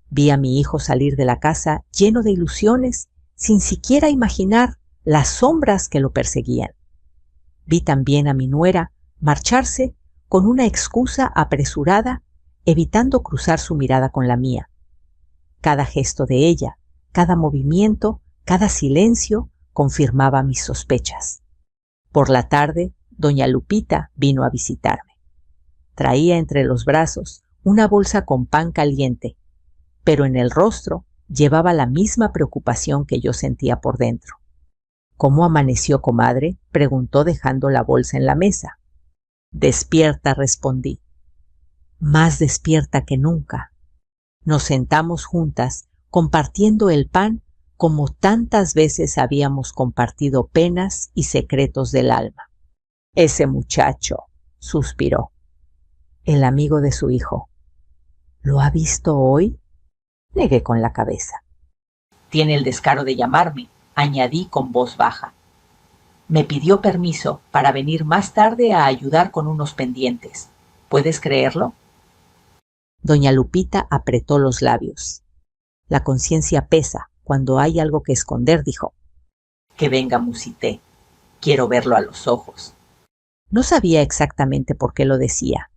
Vi a mi hijo salir de la casa lleno de ilusiones, sin siquiera imaginar las sombras que lo perseguían. Vi también a mi nuera marcharse con una excusa apresurada, evitando cruzar su mirada con la mía. Cada gesto de ella, cada movimiento, cada silencio confirmaba mis sospechas. Por la tarde, doña Lupita vino a visitarme. Traía entre los brazos una bolsa con pan caliente, pero en el rostro llevaba la misma preocupación que yo sentía por dentro. ¿Cómo amaneció, comadre?, preguntó dejando la bolsa en la mesa. Despierta, respondí. Más despierta que nunca. Nos sentamos juntas, compartiendo el pan como tantas veces habíamos compartido penas y secretos del alma. Ese muchacho, suspiró. El amigo de su hijo. ¿Lo ha visto hoy? Negué con la cabeza. Tiene el descaro de llamarme, añadí con voz baja. Me pidió permiso para venir más tarde a ayudar con unos pendientes. ¿Puedes creerlo? Doña Lupita apretó los labios. La conciencia pesa cuando hay algo que esconder, dijo. Que venga, Musité. Quiero verlo a los ojos. No sabía exactamente por qué lo decía.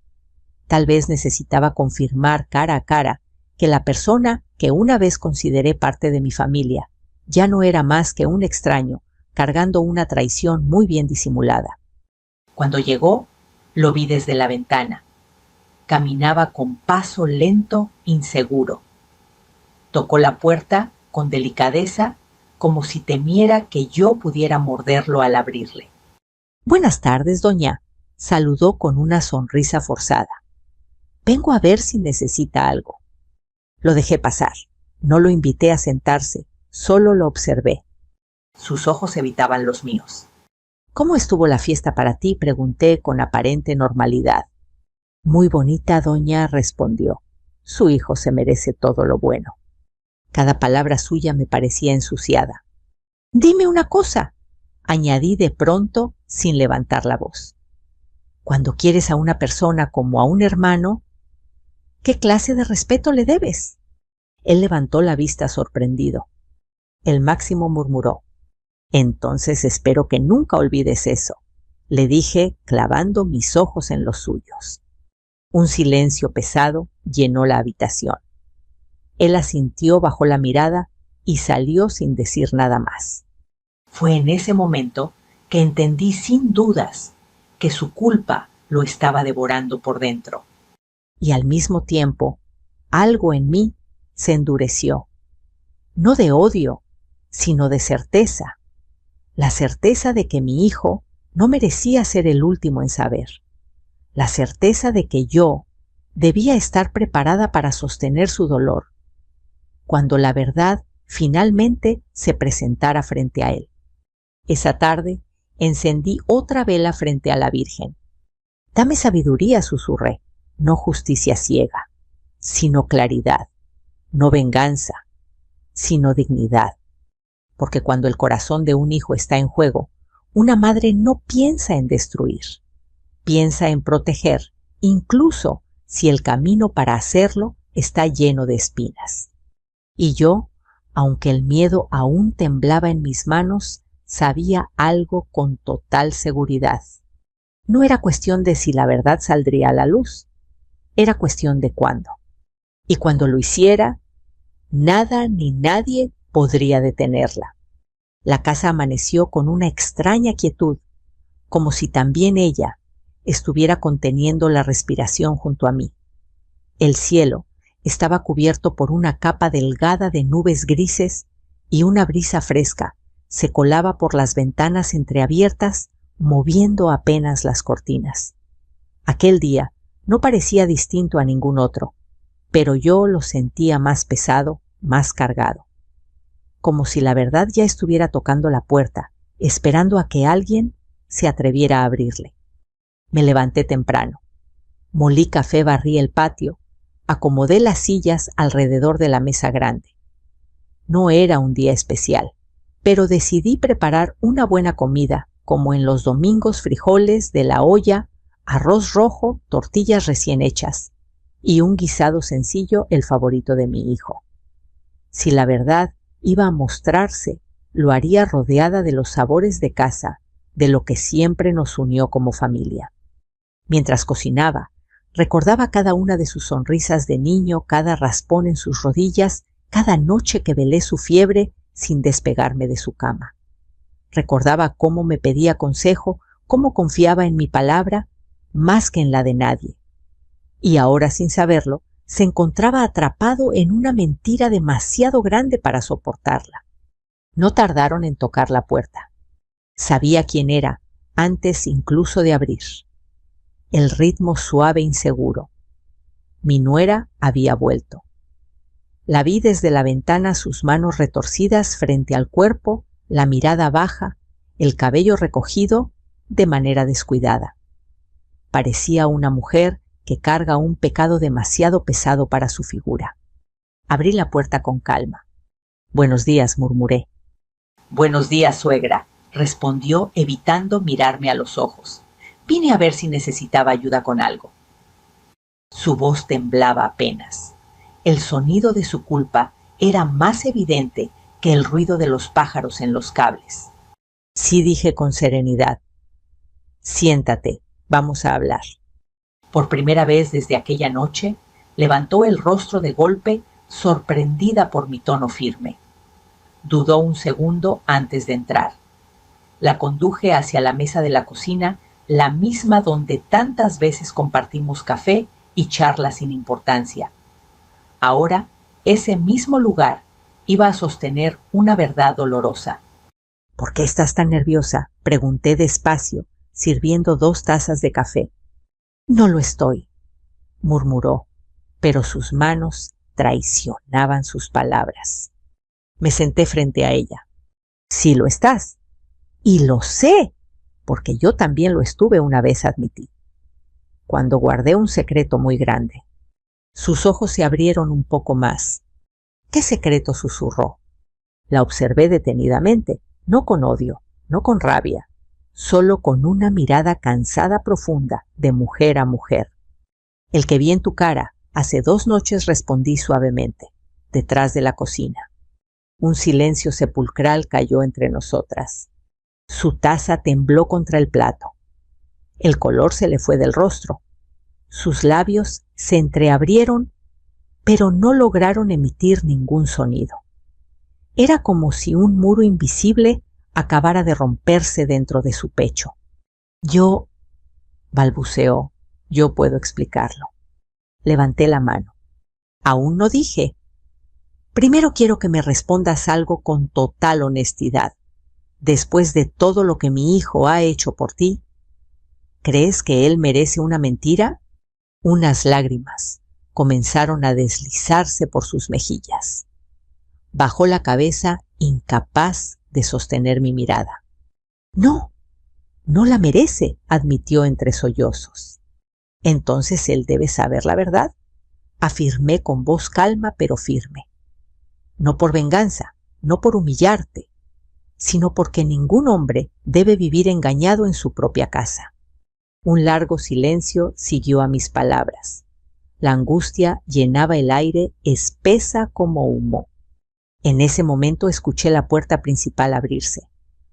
Tal vez necesitaba confirmar cara a cara que la persona que una vez consideré parte de mi familia ya no era más que un extraño cargando una traición muy bien disimulada. Cuando llegó, lo vi desde la ventana. Caminaba con paso lento, inseguro. Tocó la puerta con delicadeza, como si temiera que yo pudiera morderlo al abrirle. Buenas tardes, doña, saludó con una sonrisa forzada. Vengo a ver si necesita algo. Lo dejé pasar. No lo invité a sentarse, solo lo observé. Sus ojos evitaban los míos. ¿Cómo estuvo la fiesta para ti?, pregunté con aparente normalidad. Muy bonita, doña, respondió. Su hijo se merece todo lo bueno. Cada palabra suya me parecía ensuciada. Dime una cosa. añadí de pronto sin levantar la voz. Cuando quieres a una persona como a un hermano, ¿qué clase de respeto le debes? Él levantó la vista sorprendido. El Máximo murmuró: entonces espero que nunca olvides eso, le dije clavando mis ojos en los suyos. Un silencio pesado llenó la habitación. Él asintió bajo la mirada y salió sin decir nada más. Fue en ese momento que entendí sin dudas que su culpa lo estaba devorando por dentro. Y al mismo tiempo, algo en mí se endureció. No de odio, sino de certeza. La certeza de que mi hijo no merecía ser el último en saber. La certeza de que yo debía estar preparada para sostener su dolor, cuando la verdad finalmente se presentara frente a él. Esa tarde encendí otra vela frente a la Virgen. Dame sabiduría, susurré, no justicia ciega, sino claridad, no venganza, sino dignidad. Porque cuando el corazón de un hijo está en juego, una madre no piensa en destruir, piensa en proteger, incluso si el camino para hacerlo está lleno de espinas. Y yo, aunque el miedo aún temblaba en mis manos, sabía algo con total seguridad. No era cuestión de si la verdad saldría a la luz, era cuestión de cuándo. Y cuando lo hiciera, nada ni nadie podría detenerla. La casa amaneció con una extraña quietud, como si también ella estuviera conteniendo la respiración junto a mí. El cielo estaba cubierto por una capa delgada de nubes grises y una brisa fresca se colaba por las ventanas entreabiertas, moviendo apenas las cortinas. Aquel día no parecía distinto a ningún otro, pero yo lo sentía más pesado, más cargado. Como si la verdad ya estuviera tocando la puerta, esperando a que alguien se atreviera a abrirle. Me levanté temprano. Molí café, barrí el patio, acomodé las sillas alrededor de la mesa grande. No era un día especial, pero decidí preparar una buena comida, como en los domingos: frijoles de la olla, arroz rojo, tortillas recién hechas y un guisado sencillo, el favorito de mi hijo. Si la verdad iba a mostrarse, lo haría rodeada de los sabores de casa, de lo que siempre nos unió como familia. Mientras cocinaba, recordaba cada una de sus sonrisas de niño, cada raspón en sus rodillas, cada noche que velé su fiebre sin despegarme de su cama. Recordaba cómo me pedía consejo, cómo confiaba en mi palabra más que en la de nadie. Y ahora, sin saberlo, se encontraba atrapado en una mentira demasiado grande para soportarla. No tardaron en tocar la puerta. Sabía quién era antes incluso de abrir. El ritmo suave e inseguro. Mi nuera había vuelto. La vi desde la ventana, sus manos retorcidas frente al cuerpo, la mirada baja, el cabello recogido de manera descuidada. Parecía una mujer que carga un pecado demasiado pesado para su figura. Abrí la puerta con calma. «Buenos días», murmuré. «Buenos días, suegra», respondió evitando mirarme a los ojos. «Vine a ver si necesitaba ayuda con algo». Su voz temblaba apenas. El sonido de su culpa era más evidente que el ruido de los pájaros en los cables. Sí, dije con serenidad. «Siéntate, vamos a hablar». Por primera vez desde aquella noche, levantó el rostro de golpe, sorprendida por mi tono firme. Dudó un segundo antes de entrar. La conduje hacia la mesa de la cocina, la misma donde tantas veces compartimos café y charlas sin importancia. Ahora, ese mismo lugar iba a sostener una verdad dolorosa. «¿Por qué estás tan nerviosa?», pregunté despacio, sirviendo 2 tazas de café. «No lo estoy», murmuró, pero sus manos traicionaban sus palabras. Me senté frente a ella. «Sí lo estás. Y lo sé, porque yo también lo estuve una vez», admití. «Cuando guardé un secreto muy grande». Sus ojos se abrieron un poco más. «¿Qué secreto?», susurró. La observé detenidamente, no con odio, no con rabia, solo con una mirada cansada profunda de mujer a mujer. El que vi en tu cara hace 2 noches, respondí suavemente, detrás de la cocina. Un silencio sepulcral cayó entre nosotras. Su taza tembló contra el plato. El color se le fue del rostro. Sus labios se entreabrieron, pero no lograron emitir ningún sonido. Era como si un muro invisible acabara de romperse dentro de su pecho. Yo, balbuceó, yo puedo explicarlo. Levanté la mano. Aún no dije. Primero quiero que me respondas algo con total honestidad. Después de todo lo que mi hijo ha hecho por ti, ¿crees que él merece una mentira? Unas lágrimas comenzaron a deslizarse por sus mejillas. Bajó la cabeza, incapaz de sostener mi mirada. No, no la merece, admitió entre sollozos. Entonces él debe saber la verdad, afirmé con voz calma pero firme. No por venganza, no por humillarte, sino porque ningún hombre debe vivir engañado en su propia casa. Un largo silencio siguió a mis palabras. La angustia llenaba el aire espesa como humo. En ese momento escuché la puerta principal abrirse.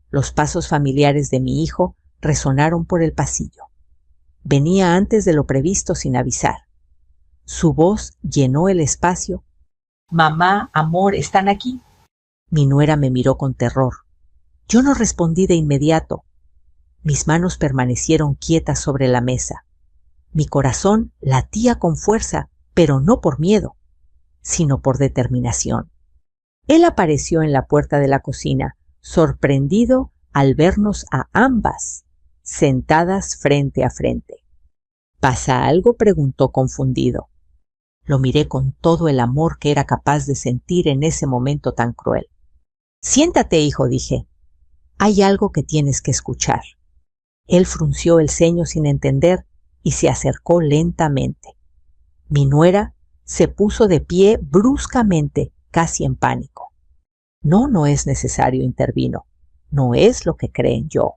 Los pasos familiares de mi hijo resonaron por el pasillo. Venía antes de lo previsto sin avisar. Su voz llenó el espacio. «Mamá, amor, ¿están aquí?» Mi nuera me miró con terror. Yo no respondí de inmediato. Mis manos permanecieron quietas sobre la mesa. Mi corazón latía con fuerza, pero no por miedo, sino por determinación. Él apareció en la puerta de la cocina, sorprendido al vernos a ambas, sentadas frente a frente. ¿Pasa algo?, preguntó confundido. Lo miré con todo el amor que era capaz de sentir en ese momento tan cruel. «Siéntate, hijo», dije. «Hay algo que tienes que escuchar». Él frunció el ceño sin entender y se acercó lentamente. Mi nuera se puso de pie bruscamente, casi en pánico. «No, no es necesario», intervino. «No es lo que creen yo».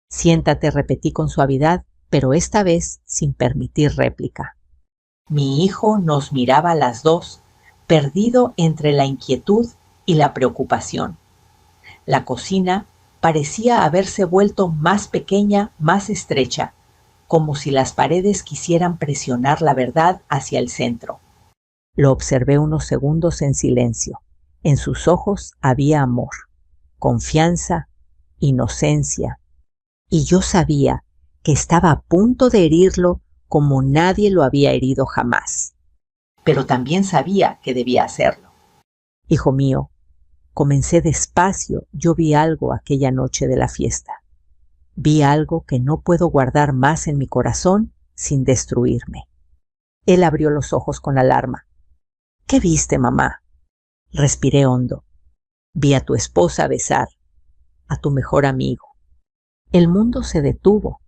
«Siéntate», repetí con suavidad, pero esta vez sin permitir réplica. Mi hijo nos miraba a las dos, perdido entre la inquietud y la preocupación. La cocina parecía haberse vuelto más pequeña, más estrecha, como si las paredes quisieran presionar la verdad hacia el centro. Lo observé unos segundos en silencio. En sus ojos había amor, confianza, inocencia, y yo sabía que estaba a punto de herirlo como nadie lo había herido jamás. Pero también sabía que debía hacerlo. «Hijo mío», comencé despacio, yo vi algo aquella noche de la fiesta. Vi algo que no puedo guardar más en mi corazón sin destruirme. Él abrió los ojos con alarma. «¿Qué viste, mamá?» Respiré hondo. Vi a tu esposa besar a tu mejor amigo. El mundo se detuvo.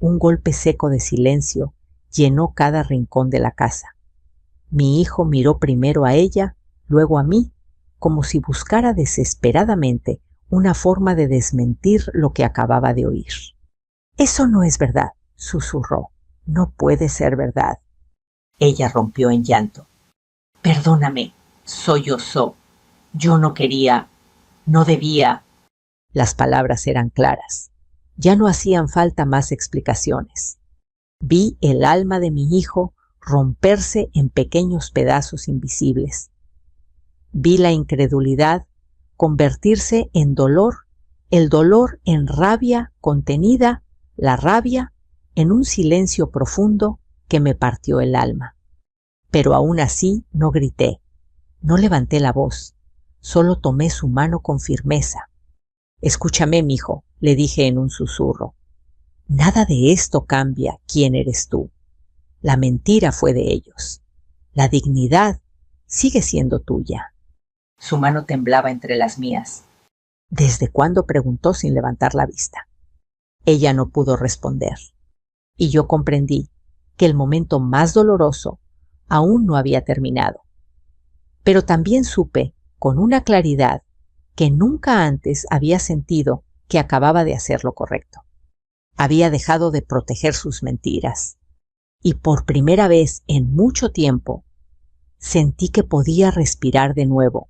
Un golpe seco de silencio llenó cada rincón de la casa. Mi hijo miró primero a ella, luego a mí, como si buscara desesperadamente una forma de desmentir lo que acababa de oír. «Eso no es verdad», susurró. «No puede ser verdad». Ella rompió en llanto. «Perdóname», sollozó. «Yo no quería, no debía». Las palabras eran claras. Ya no hacían falta más explicaciones. Vi el alma de mi hijo romperse en pequeños pedazos invisibles. Vi la incredulidad convertirse en dolor, el dolor en rabia contenida, la rabia en un silencio profundo que me partió el alma. Pero aún así no grité, no levanté la voz, solo tomé su mano con firmeza. «Escúchame, mijo», le dije en un susurro. «Nada de esto cambia quién eres tú. La mentira fue de ellos. La dignidad sigue siendo tuya». Su mano temblaba entre las mías. «¿Desde cuándo?», preguntó sin levantar la vista. Ella no pudo responder. Y yo comprendí que el momento más doloroso aún no había terminado. Pero también supe, con una claridad que nunca antes había sentido que acababa de hacer lo correcto. Había dejado de proteger sus mentiras, y por primera vez en mucho tiempo sentí que podía respirar de nuevo.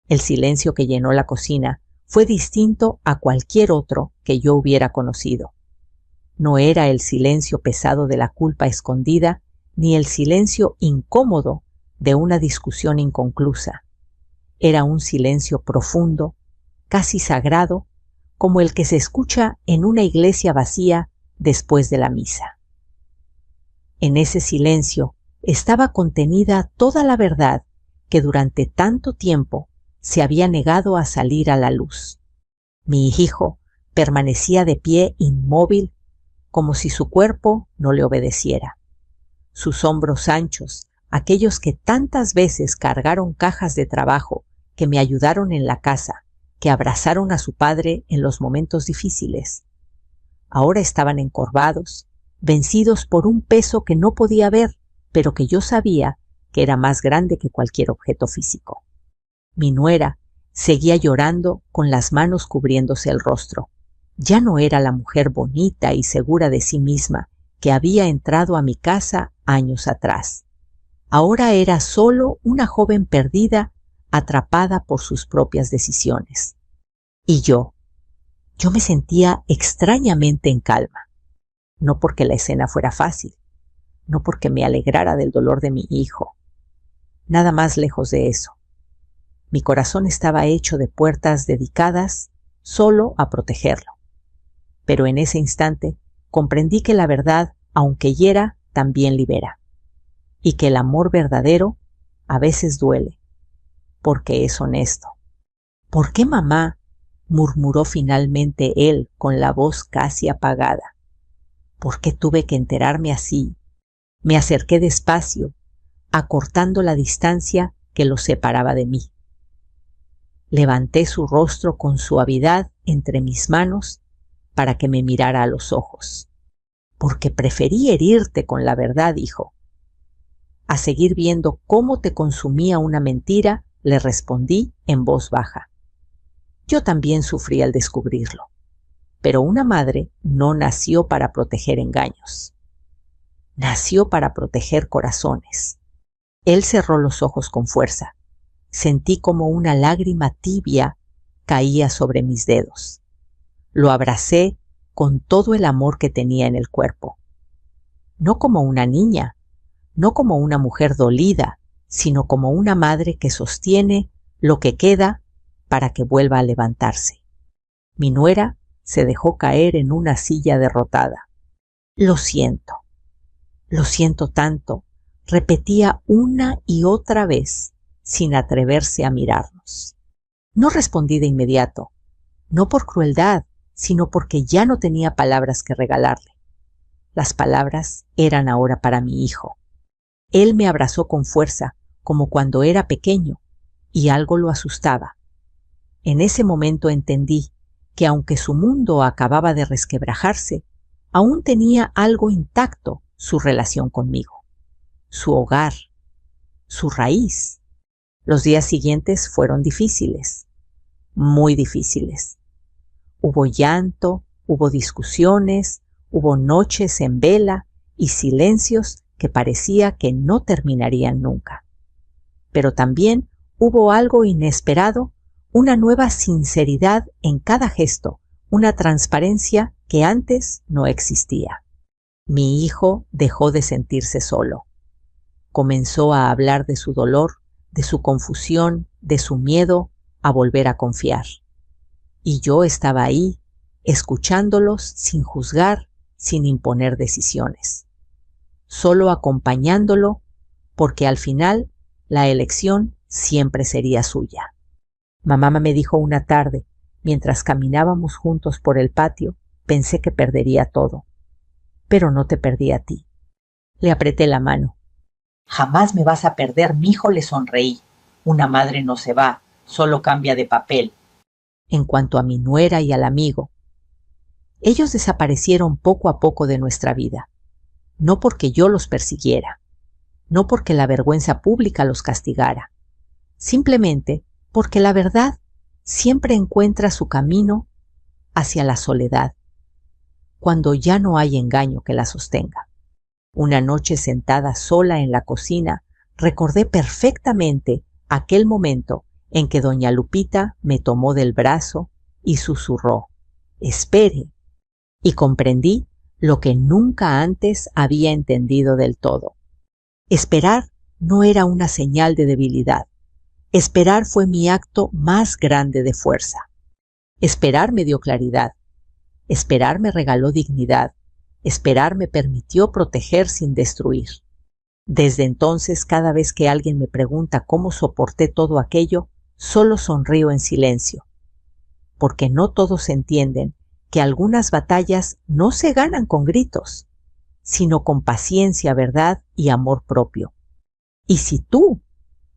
El silencio que llenó la cocina fue distinto a cualquier otro que yo hubiera conocido. No era el silencio pesado de la culpa escondida, ni el silencio incómodo de una discusión inconclusa. Era un silencio profundo, casi sagrado, como el que se escucha en una iglesia vacía después de la misa. En ese silencio estaba contenida toda la verdad que durante tanto tiempo se había negado a salir a la luz. Mi hijo permanecía de pie inmóvil, como si su cuerpo no le obedeciera. Sus hombros anchos, aquellos que tantas veces cargaron cajas de trabajo, que me ayudaron en la casa, que abrazaron a su padre en los momentos difíciles, ahora estaban encorvados, vencidos por un peso que no podía ver, pero que yo sabía que era más grande que cualquier objeto físico. Mi nuera seguía llorando con las manos cubriéndose el rostro. Ya no era la mujer bonita y segura de sí misma que había entrado a mi casa años atrás. Ahora era solo una joven perdida, atrapada por sus propias decisiones. Y yo me sentía extrañamente en calma. No porque la escena fuera fácil, no porque me alegrara del dolor de mi hijo. Nada más lejos de eso. Mi corazón estaba hecho de puertas dedicadas solo a protegerlo. Pero en ese instante comprendí que la verdad, aunque hiera, también libera. Y que el amor verdadero a veces duele, porque es honesto. ¿Por qué, mamá?, murmuró finalmente él con la voz casi apagada. ¿Por qué tuve que enterarme así? Me acerqué despacio, acortando la distancia que lo separaba de mí. Levanté su rostro con suavidad entre mis manos para que me mirara a los ojos. Porque preferí herirte con la verdad, hijo. A seguir viendo cómo te consumía una mentira, le respondí en voz baja. Yo también sufrí al descubrirlo, pero una madre no nació para proteger engaños. Nació para proteger corazones. Él cerró los ojos con fuerza. Sentí como una lágrima tibia caía sobre mis dedos. Lo abracé con todo el amor que tenía en el cuerpo. No como una niña, no como una mujer dolida, sino como una madre que sostiene lo que queda para que vuelva a levantarse. Mi nuera se dejó caer en una silla derrotada. Lo siento tanto, repetía una y otra vez, sin atreverse a mirarnos. No respondí de inmediato, no por crueldad, sino porque ya no tenía palabras que regalarle. Las palabras eran ahora para mi hijo. Él me abrazó con fuerza, como cuando era pequeño, y algo lo asustaba. En ese momento entendí que aunque su mundo acababa de resquebrajarse, aún tenía algo intacto su relación conmigo, su hogar, su raíz. Los días siguientes fueron difíciles, muy difíciles. Hubo llanto, hubo discusiones, hubo noches en vela y silencios que parecía que no terminarían nunca. Pero también hubo algo inesperado, una nueva sinceridad en cada gesto, una transparencia que antes no existía. Mi hijo dejó de sentirse solo. Comenzó a hablar de su dolor, de su confusión, de su miedo a volver a confiar. Y yo estaba ahí, escuchándolos sin juzgar, sin imponer decisiones. Solo acompañándolo, porque al final la elección siempre sería suya. Mamá me dijo una tarde, mientras caminábamos juntos por el patio, pensé que perdería todo. Pero no te perdí a ti. Le apreté la mano. Jamás me vas a perder, mijo, le sonreí. Una madre no se va, solo cambia de papel. En cuanto a mi nuera y al amigo, ellos desaparecieron poco a poco de nuestra vida. No porque yo los persiguiera, no porque la vergüenza pública los castigara, simplemente porque la verdad siempre encuentra su camino hacia la soledad, cuando ya no hay engaño que la sostenga. Una noche sentada sola en la cocina, recordé perfectamente aquel momento en que doña Lupita me tomó del brazo y susurró: «Espere», y comprendí lo que nunca antes había entendido del todo. Esperar no era una señal de debilidad. Esperar fue mi acto más grande de fuerza. Esperar me dio claridad. Esperar me regaló dignidad. Esperar me permitió proteger sin destruir. Desde entonces, cada vez que alguien me pregunta cómo soporté todo aquello, solo sonrío en silencio, porque no todos entienden que algunas batallas no se ganan con gritos, sino con paciencia, verdad y amor propio. Y si tú,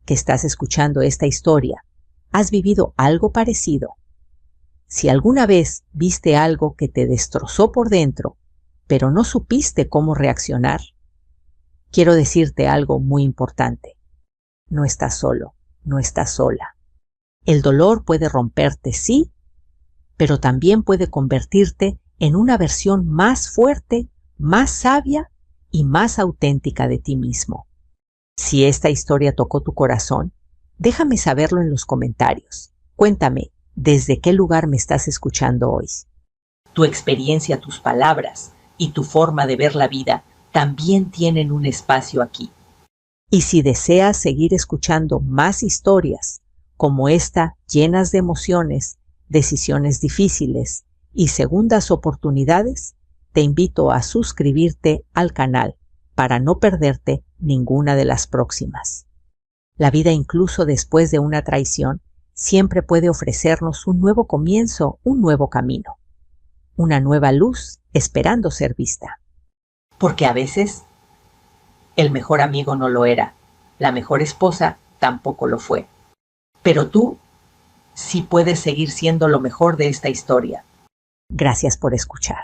que estás escuchando esta historia, has vivido algo parecido, si alguna vez viste algo que te destrozó por dentro, pero no supiste cómo reaccionar, quiero decirte algo muy importante. No estás solo, no estás sola. El dolor puede romperte, sí, pero también puede convertirte en una versión más fuerte, más sabia y más auténtica de ti mismo. Si esta historia tocó tu corazón, déjame saberlo en los comentarios. Cuéntame, ¿desde qué lugar me estás escuchando hoy? Tu experiencia, tus palabras y tu forma de ver la vida también tienen un espacio aquí. Y si deseas seguir escuchando más historias como esta, llenas de emociones, decisiones difíciles y segundas oportunidades, te invito a suscribirte al canal para no perderte ninguna de las próximas. La vida, incluso después de una traición, siempre puede ofrecernos un nuevo comienzo, un nuevo camino, una nueva luz esperando ser vista. Porque a veces el mejor amigo no lo era, la mejor esposa tampoco lo fue. Pero tú sí puedes seguir siendo lo mejor de esta historia. Gracias por escuchar.